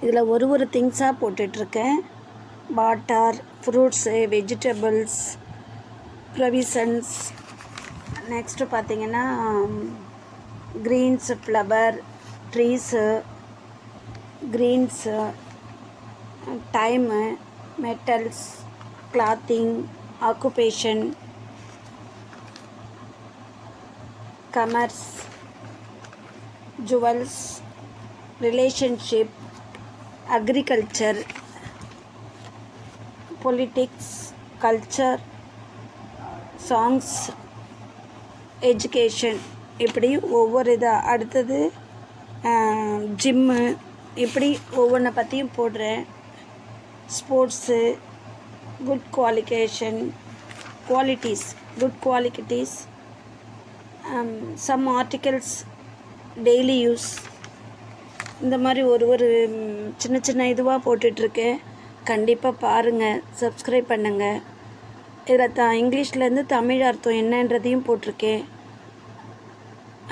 இதில் ஒரு திங்ஸாக போட்டுட்ருக்கேன். Water, fruits, vegetables, provisions. Next பார்த்திங்கன்னா greens, flower, trees, greens, time, metals, clothing, occupation, commerce, jewels, relationship, agriculture, politics, culture, songs, education, இப்படி ஒவ்வொரு இதாக. அடுத்தது ஜிம்மு, இப்படி ஒவ்வொன்றை பற்றியும் போடுறேன். Sports, good qualities, some articles, daily use, இந்த மாதிரி ஒரு சின்ன இதுவாக போட்டுட்ருக்கேன். கண்டிப்பாக பாருங்கள், சப்ஸ்கிரைப் பண்ணுங்கள். இதில் இங்கிலீஷ்லேருந்து தமிழ் அர்த்தம் என்னன்றதையும் போட்டிருக்கேன்.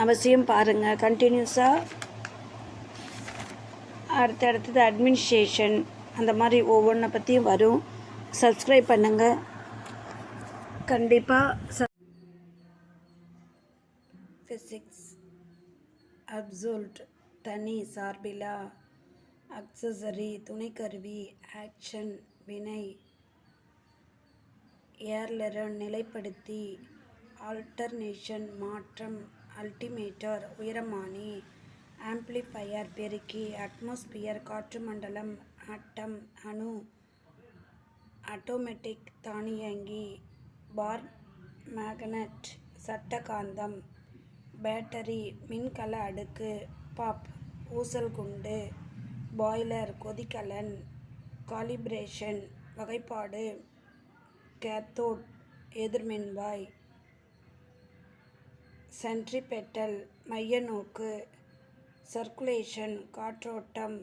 அவசியம் பாருங்கள் கண்டினியூஸாக. அடுத்தது அட்மினிஸ்ட்ரேஷன், அந்த மாதிரி ஒவ்வொன்றை பற்றியும் வரும். சப்ஸ்கிரைப் பண்ணுங்கள் கண்டிப்பாக. ஃபிசிக்ஸ், அப்சல்யூட், தனி, சார்பிலா, அக்சஸரி, துணைக்கருவி, ஆக்ஷன், வினை, ஏர்லெரன், நிலைப்படுத்தி, ஆல்டர்னேஷன், மாற்றம், அல்டிமேட்டர், உயரமானி, ஆம்ப்ளிஃபையர், பெருக்கி, அட்மாஸ்பியர், காற்று மண்டலம், ஆட்டம், அணு, ஆட்டோமேட்டிக், தானியங்கி, பார் மேக்னட், சட்டகாந்தம், பேட்டரி, மின்கல அடுக்கு, பாப், ஊசல் குண்டு, பாய்லர், கொதிகலன், காலிப்ரேஷன், வகைப்பாடு, கேத்தோட், எதிர்மின்வாய், சென்ட்ரிபெட்டல், மைய நோக்கு, சர்க்குலேஷன், காற்றோட்டம்,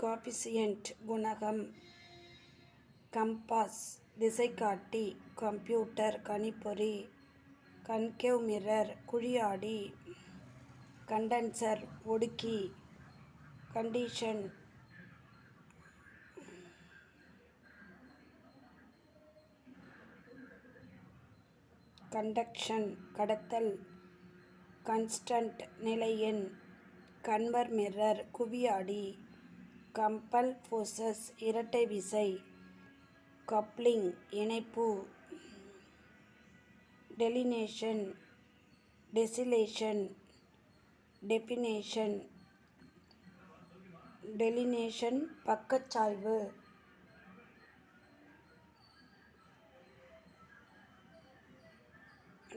கோபிசியன்ட், குணகம், கம்பாஸ், திசைகாட்டி, கம்ப்யூட்டர், கணிப்பொறி, கன்கேவ் மிரர், குழியாடி, கண்டன்சர், ஒடுக்கி, கண்டிஷன், கண்டக்ஷன், கடத்தல், கன்ஸ்டன்ட், நிலையெண், கன்வர் மிரர், குவியாடி, கம்பல் ஃபோர்ஸஸ், இரட்டை விசை, கப்ளிங், இணைப்பு, டெலினேஷன், டெசிலேஷன், டெஃபினேஷன், டெலினேஷன், பக்கச்சாய்வு,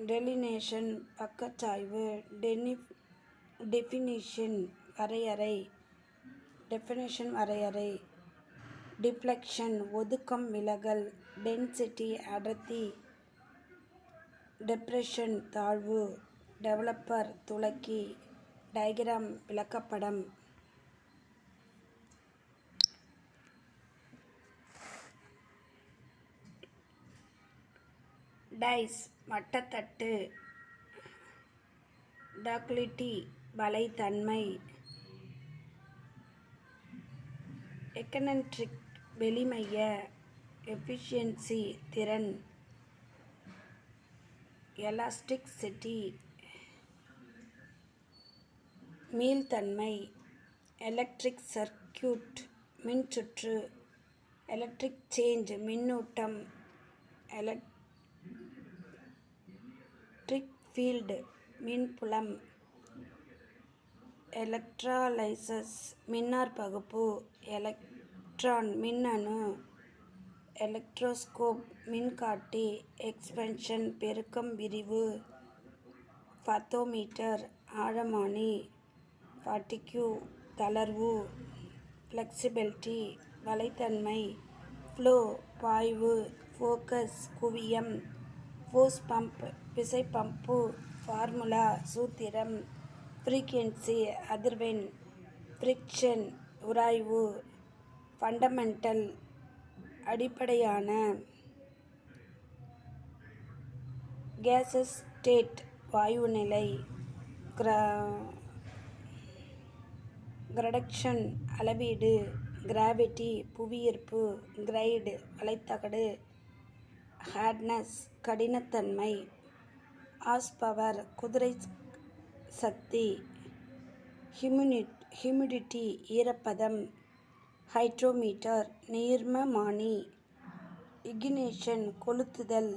டெலினேஷன், பக்கச்சாய்வு, டெஃபினிஷன், வரையறை, டிஃப்ளெக்ஷன், ஒதுக்கம், விலகல், டென்சிட்டி, அடர்த்தி, டெப்ரெஷன், தாழ்வு, டெவலப்பர், துலக்கி, டயக்ராம், விளக்கப்படம், டைஸ், வட்டத்தட்டு, டக்லிட்டி, வலைத்தன்மை, எக்கனென்ட்ரிக், வெளிமைய, எஃபிஷியன்சி, திறன், எலாஸ்டிசிட்டி, மீள்தன்மை, எலக்ட்ரிக் சர்க்யூட், மின்சுற்று, எலக்ட்ரிக் சேஞ்ச், மின்னூட்டம், எலக்ட்ரிக் ஃபீல்டு, மின்புலம், எலக்ட்ராலைசஸ், மின்னார் பகுப்பு, எலக்ட்ரான், மின்னணு, எலக்ட்ரோஸ்கோப், மின்காட்டி, எக்ஸ்பென்ஷன், பெருக்கம், விரிவு, பத்தோமீட்டர், ஆழமானி, ஃபாட்டிக்யூ, தளர்வு, ஃப்ளெக்சிபிலிட்டி, வலைத்தன்மை, ஃப்ளோ, பாய்வு, ஃபோக்கஸ், குவியம், ஃபோர்ஸ் பம்ப், விசை பம்பு, ஃபார்முலா, சூத்திரம், ஃப்ரீக்வென்சி, அதிர்வெண், ஃப்ரிக்ஷன், உராய்வு, ஃபண்டமெண்டல், அடிப்படையான, கேஸஸ் ஸ்டேட் வாயுநிலை, கிரடக்ஷன் அளவீடு, கிராவிட்டி புவியீர்ப்பு, கிரைடு வளைத்தகடு, ஹார்ட்னஸ் கடினத்தன்மை, ஹார்ஸ்பவர் குதிரை சக்தி, ஹியூமிடிட்டி ஈரப்பதம், ஹைட்ரோமீட்டர் நீர்மமானி, இக்னிஷன் கொளுத்துதல்,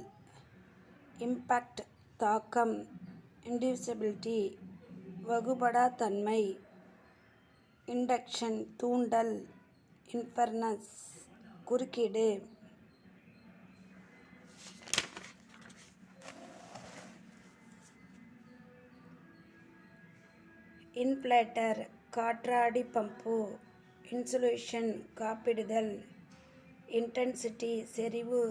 இம்பேக்ட் தாக்கம், இன்டிவிசிபிலிட்டி வகுபடாத்தன்மை, இண்டக்ஷன் தூண்டல், இன்ஃபர்னஸ் குறுக்கீடு. இன்ஃப்ளேட்டர் காற்றாடி பம்பு, இன்சுலேஷன் காப்பிடுதல், இன்டென்சிட்டி செறிவு,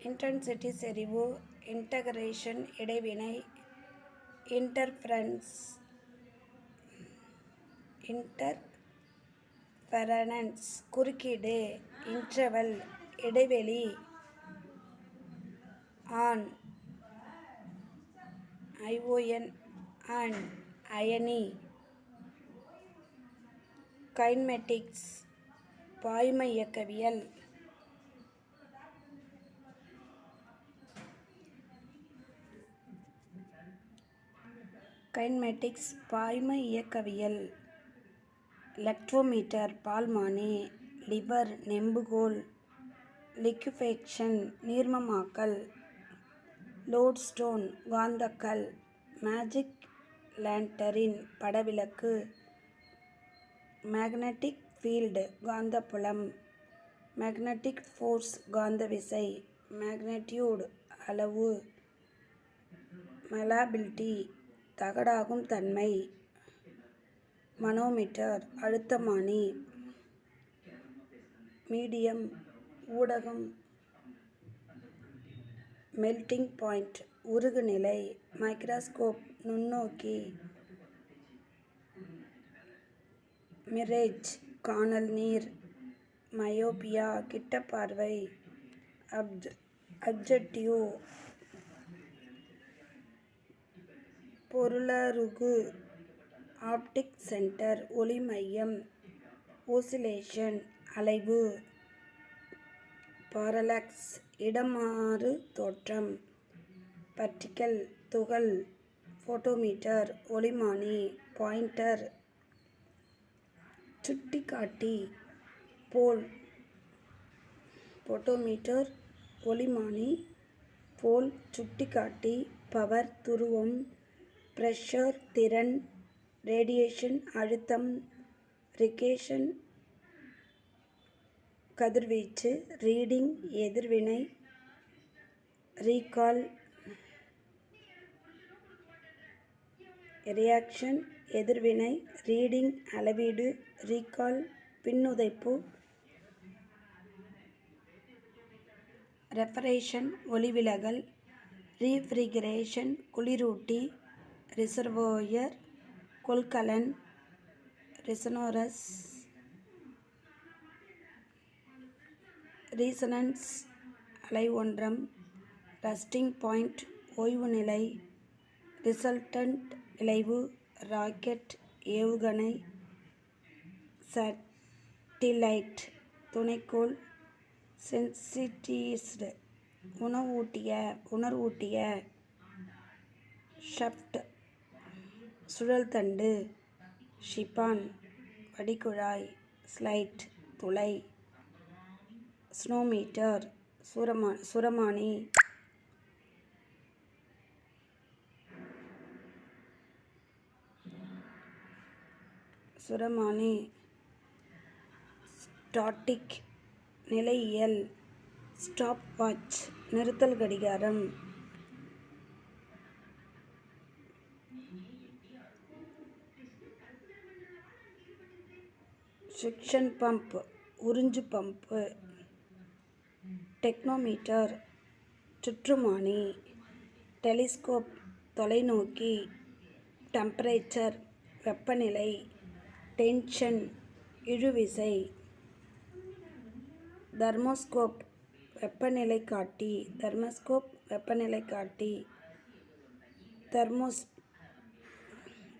இன்டென்சிட்டி செறிவு, இன்டகரேஷன் இடைவினை, இன்டர்ஃபெரன்ஸ் குறுக்கீடு, இன்டர்வல் இடைவெளி, ஆன் ஆன் அயனி, கைனமெட்டிக்ஸ் பாய்ம இயக்கவியல், எலக்ட்ரோமீட்டர் பால்மானி, லிவர் நெம்புகோல், லிக்விஃபேக்ஷன் நீர்மமாக்கல், லோட்ஸ்டோன் காந்தக்கல், மேஜிக் லேண்டரின் படவிளக்கு, மேக்னெட்டிக் ஃபீல்டு காந்தப்புலம், மேக்னெட்டிக் ஃபோர்ஸ் காந்தவிசை, மேக்னிடியூட் அளவு, மலாபிலிட்டி தகடாகும் தன்மை, மனோமீட்டர் அழுத்தமானி, மீடியம் ஊடகம், மெல்டிங் பாயிண்ட் உருகுநிலை, மைக்ரோஸ்கோப் நுண்ணோக்கி, மிரேஜ் கானல் நீர், மயோபியா கிட்டப்பார்வை, அப்ஜெக்டிவ் பொருளருகு, ஆப்டிக் சென்டர் ஒளி மையம், ஓசிலேஷன் அலைவு, பாரலாக்ஸ் இடமாறு தோற்றம், பார்ட்டிகிள் துகள், போட்டோமீட்டர் ஒளிமானி, பாயிண்டர் சுட்டிக்காட்டி, போல் போட்டோமீட்டர் ஒளிமானி, போல் சுட்டிக்காட்டி, பவர் துருவம், பிரஷர் திறன், ரேடியேஷன் அழுத்தம், ரிகேஷன் கதிர்வீச்சு, ரீடிங் எதிர்வினை, ரீகால் ரியாக்ஷன் எதிர்வினை, ரீடிங் அளவீடு, ரீகால் பின்னுதைப்பு, ரெஃப்ரிஜரேஷன் ஒளிவிலகல், ரீஃப்ரிஜரேஷன் குளிரூட்டி, ரிசர்வோயர் கொள்கலன், ரீசனன்ஸ் அலைவொன்றம், ரஸ்டிங் பாயிண்ட் ஓய்வுநிலை, ரிசல்டன்ட் விளைவு, ராக்கெட் ஏவுகணை, சேட்டிலைட் துணைக்கோள், சென்சிடைஸ்டு உணர்வூட்டிய, ஷாஃப்ட் சுழல்தண்டு, ஷிபான் வடிகுழாய், ஸ்லைட் துளை, ஸ்னோமீட்டர் சுரமானி, ஸ்டாட்டிக் நிலையியல், ஸ்டாப் வாட்ச் நிறுத்தல் கடிகாரம், சக்ஷன் பம்ப் உறிஞ்சு பம்பு, டெக்னோமீட்டர் சுற்றுமானி, டெலிஸ்கோப் தொலைநோக்கி, டெம்பரேச்சர் வெப்பநிலை, டென்ஷன் இழுவிசை, தெர்மோஸ்கோப் வெப்பநிலை காட்டி, தெர்மோஸ்கோப் வெப்பநிலை காட்டி.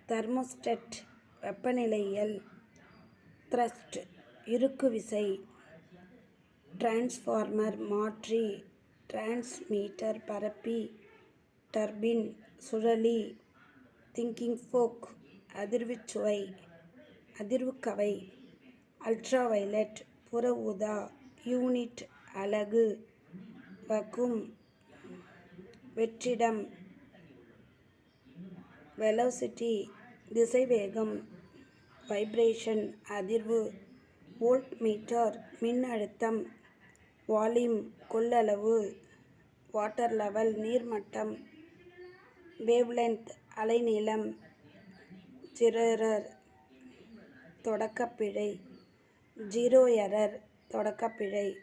தெர்மோஸ்டேட் வெப்பநிலையியல். த்ரஸ்ட் இறுக்கு விசை. டிரான்ஸ்ஃபார்மர் மாற்றி. டிரான்ஸ்மீட்டர் பரப்பி. டர்பின் சுழலி. திங்கிங் ஃபோக் அதிர்வுச்சுவை அதிர்வுக்கவை. அல்ட்ராவயலட் புற ஊதா. யூனிட் அலகு. வக்கும் வெற்றிடம். வெலோசிட்டி திசைவேகம். வைப்ரேஷன் அதிர்வு. வோல்ட்மீட்டர் மின்னழுத்தம். வால்யூம் கொள்ளளவு. வாட்டர் லெவல் நீர்மட்டம். வேவ்லென்த் அலைநீளம். ஜீரோ தொடக்கப்பிழை. Zero error தொடக்கப்பிழை.